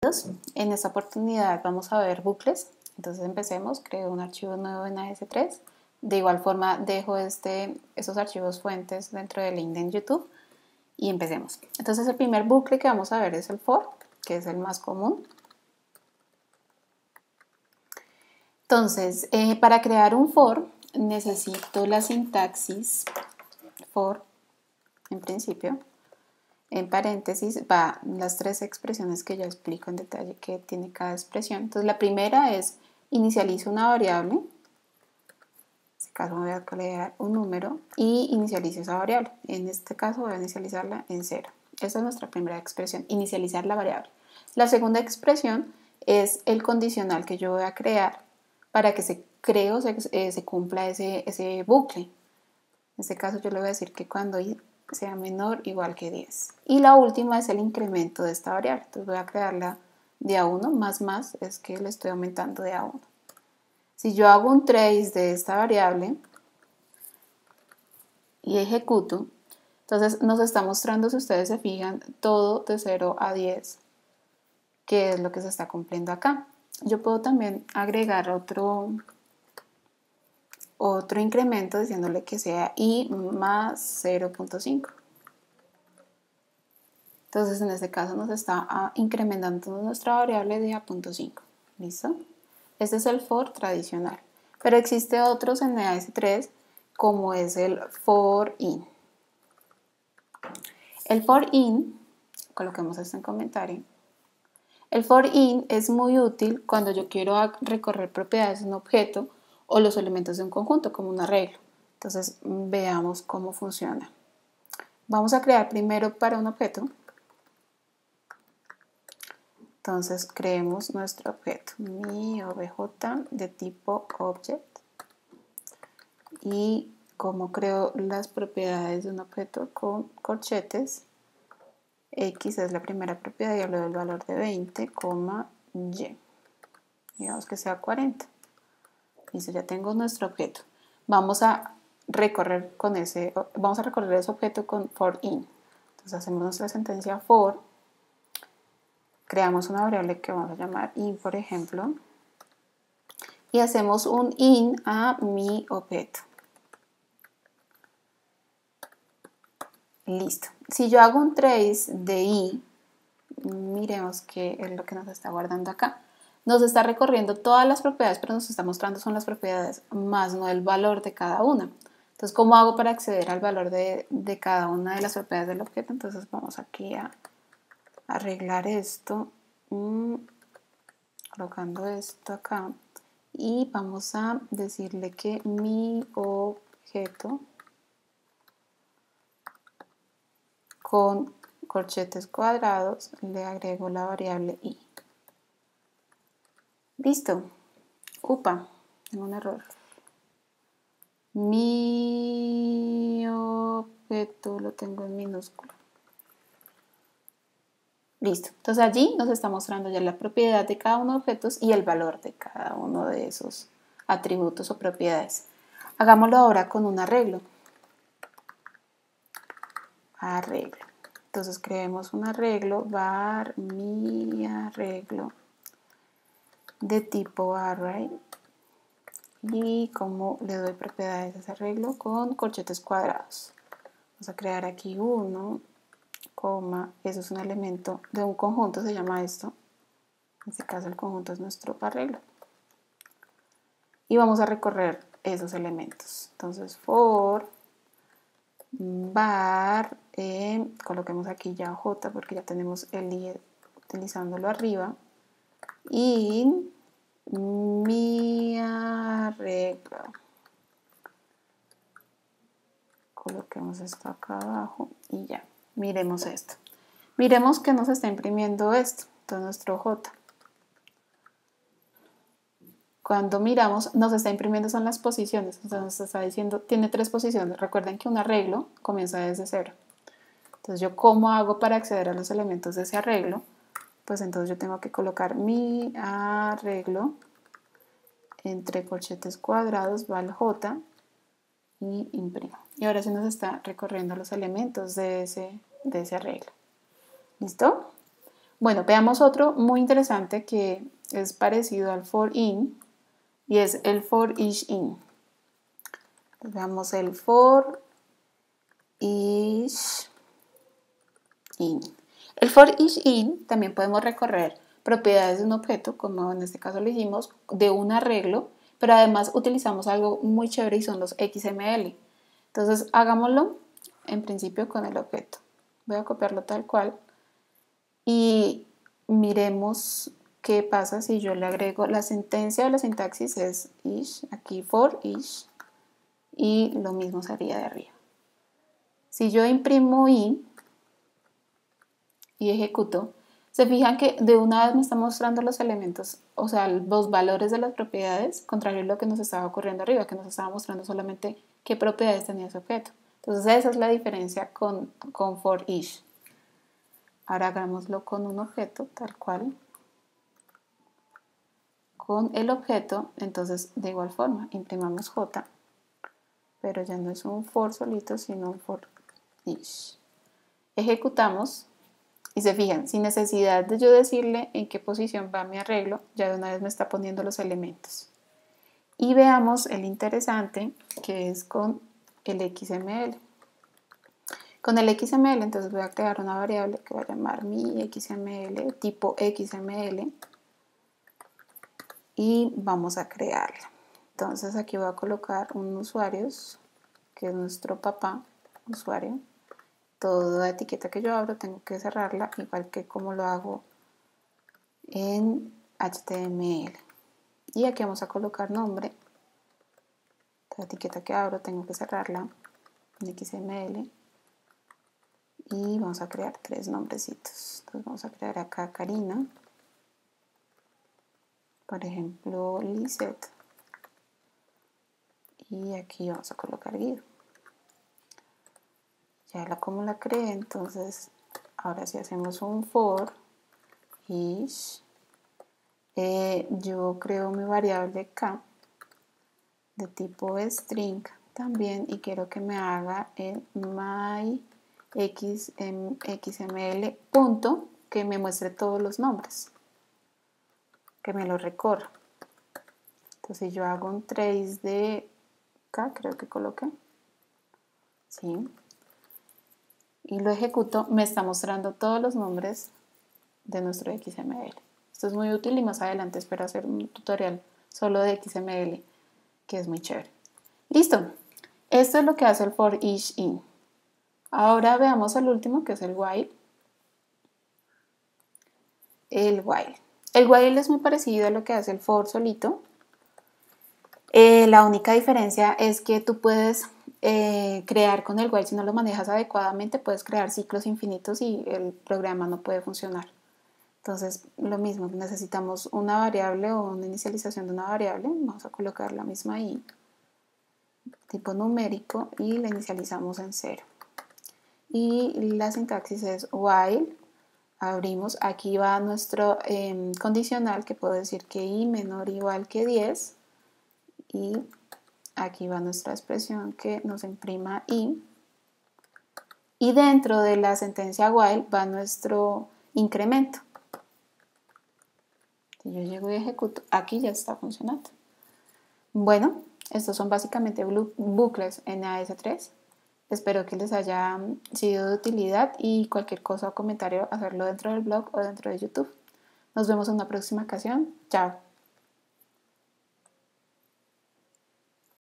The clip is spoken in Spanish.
En esta oportunidad vamos a ver bucles. Entonces empecemos, creo un archivo nuevo en AS3. De igual forma dejo esos archivos fuentes dentro del link de YouTube y empecemos. Entonces el primer bucle que vamos a ver es el for, que es el más común. Entonces, para crear un for necesito la sintaxis for, en principio. En paréntesis va las tres expresiones que ya explico en detalle que tiene cada expresión. Entonces la primera es inicializo una variable, en este caso voy a crear un número y inicializo esa variable. En este caso voy a inicializarla en 0. Esa es nuestra primera expresión, inicializar la variable. La segunda expresión es el condicional que yo voy a crear para que se cumpla ese bucle. En este caso yo le voy a decir que cuando sea menor o igual que 10. Y la última es el incremento de esta variable. Entonces voy a crearla de A1, más es que le estoy aumentando de A1. Si yo hago un trace de esta variable y ejecuto, entonces nos está mostrando, si ustedes se fijan, todo de 0 a 10, que es lo que se está cumpliendo acá. Yo puedo también agregar otro incremento diciéndole que sea i más 0.5. Entonces en este caso nos está incrementando nuestra variable de a.5. ¿Listo? Este es el for tradicional. Pero existe otros en AS3 como es el for in. El for in, coloquemos esto en comentario. El for in es muy útil cuando yo quiero recorrer propiedades de un objeto o los elementos de un conjunto, como un arreglo. Entonces veamos cómo funciona. Vamos a crear primero para un objeto. Entonces creemos nuestro objeto, mi obj de tipo object. Y como creo las propiedades de un objeto con corchetes, x es la primera propiedad y le doy el valor de 20, y. Digamos que sea 40. Listo, ya tengo nuestro objeto. Vamos a recorrer ese objeto con for in. Entonces hacemos nuestra sentencia for. Creamos una variable que vamos a llamar in, por ejemplo, y hacemos un in a mi objeto. Listo. Si yo hago un trace de i, miremos qué es lo que nos está guardando acá. Nos está recorriendo todas las propiedades, pero nos está mostrando son las propiedades, más no el valor de cada una. Entonces, ¿cómo hago para acceder al valor de cada una de las propiedades del objeto? Entonces vamos aquí a arreglar esto, colocando esto acá, y vamos a decirle que mi objeto con corchetes cuadrados le agrego la variable i. Listo. Upa, tengo un error. Mi objeto lo tengo en minúscula. Listo. Entonces allí nos está mostrando ya la propiedad de cada uno de los objetos y el valor de cada uno de esos atributos o propiedades. Hagámoslo ahora con un arreglo. Arreglo. Entonces creemos un arreglo, var mi arreglo de tipo array. Y como le doy propiedades a ese arreglo con corchetes cuadrados. Vamos a crear aquí 1, eso es un elemento de un conjunto, se llama esto. En este caso el conjunto es nuestro arreglo. Y vamos a recorrer esos elementos. Entonces for var, coloquemos aquí ya j porque ya tenemos el i utilizándolo arriba. Y mi arreglo. Coloquemos esto acá abajo y ya. Miremos esto. Miremos que nos está imprimiendo esto, entonces nuestro j. Cuando miramos, nos está imprimiendo son las posiciones, entonces nos está diciendo, tiene 3 posiciones. Recuerden que un arreglo comienza desde 0. Entonces, ¿yo cómo hago para acceder a los elementos de ese arreglo? Pues entonces yo tengo que colocar mi arreglo entre corchetes cuadrados, va al j y imprimo. Y ahora sí nos está recorriendo los elementos de ese arreglo. ¿Listo? Bueno, veamos otro muy interesante que es parecido al for in y es el for each in. Veamos el for each in. El for each in también podemos recorrer propiedades de un objeto, como en este caso lo hicimos, de un arreglo, pero además utilizamos algo muy chévere y son los XML. Entonces hagámoslo en principio con el objeto. Voy a copiarlo tal cual y miremos qué pasa si yo le agrego la sentencia o la sintaxis es each, aquí for each, y lo mismo sería de arriba. Si yo imprimo y ejecuto, se fijan que de una vez me está mostrando los elementos, o sea, los valores de las propiedades, contrario a lo que nos estaba ocurriendo arriba, que nos estaba mostrando solamente qué propiedades tenía ese objeto. Entonces esa es la diferencia con for each. Ahora hagámoslo con un objeto, tal cual. Con el objeto, entonces de igual forma, imprimamos J, pero ya no es un for solito, sino un for each. Ejecutamos. Y se fijan, sin necesidad de yo decirle en qué posición va mi arreglo, ya de una vez me está poniendo los elementos. Y veamos el interesante que es con el XML. Con el XML entonces voy a crear una variable que voy a llamar mi XML, tipo XML, y vamos a crearla. Entonces aquí voy a colocar un usuarios, que es nuestro papá, usuario. Toda etiqueta que yo abro tengo que cerrarla, igual que como lo hago en HTML. Y aquí vamos a colocar nombre. Toda etiqueta que abro tengo que cerrarla en XML. Y vamos a crear 3 nombrecitos. Entonces vamos a crear acá Karina. Por ejemplo, Lisette. Y aquí vamos a colocar Guido. Ya como la creé, entonces ahora sí hacemos un for each. Yo creo mi variable k de tipo string también y quiero que me haga en my xml punto que me muestre todos los nombres, que me lo recorra. Entonces yo hago un trace de k, creo que coloqué, ¿sí? Y lo ejecuto, me está mostrando todos los nombres de nuestro XML. Esto es muy útil y más adelante espero hacer un tutorial solo de XML, que es muy chévere. Listo, esto es lo que hace el for each in. Ahora veamos el último, que es el while. El while es muy parecido a lo que hace el for solito. La única diferencia es que tú puedes crear con el while, si no lo manejas adecuadamente, puedes crear ciclos infinitos y el programa no puede funcionar. Entonces, lo mismo, necesitamos una variable o una inicialización de una variable. Vamos a colocar la misma ahí, tipo numérico, y la inicializamos en 0. Y la sintaxis es while, abrimos, aquí va nuestro condicional, que puedo decir que i menor o igual que 10, y aquí va nuestra expresión que nos imprima i, y dentro de la sentencia while va nuestro incremento. Si yo llego y ejecuto, aquí ya está funcionando. Bueno, estos son básicamente bucles en AS3. Espero que les haya sido de utilidad y cualquier cosa o comentario hacerlo dentro del blog o dentro de YouTube. Nos vemos en una próxima ocasión. Chao.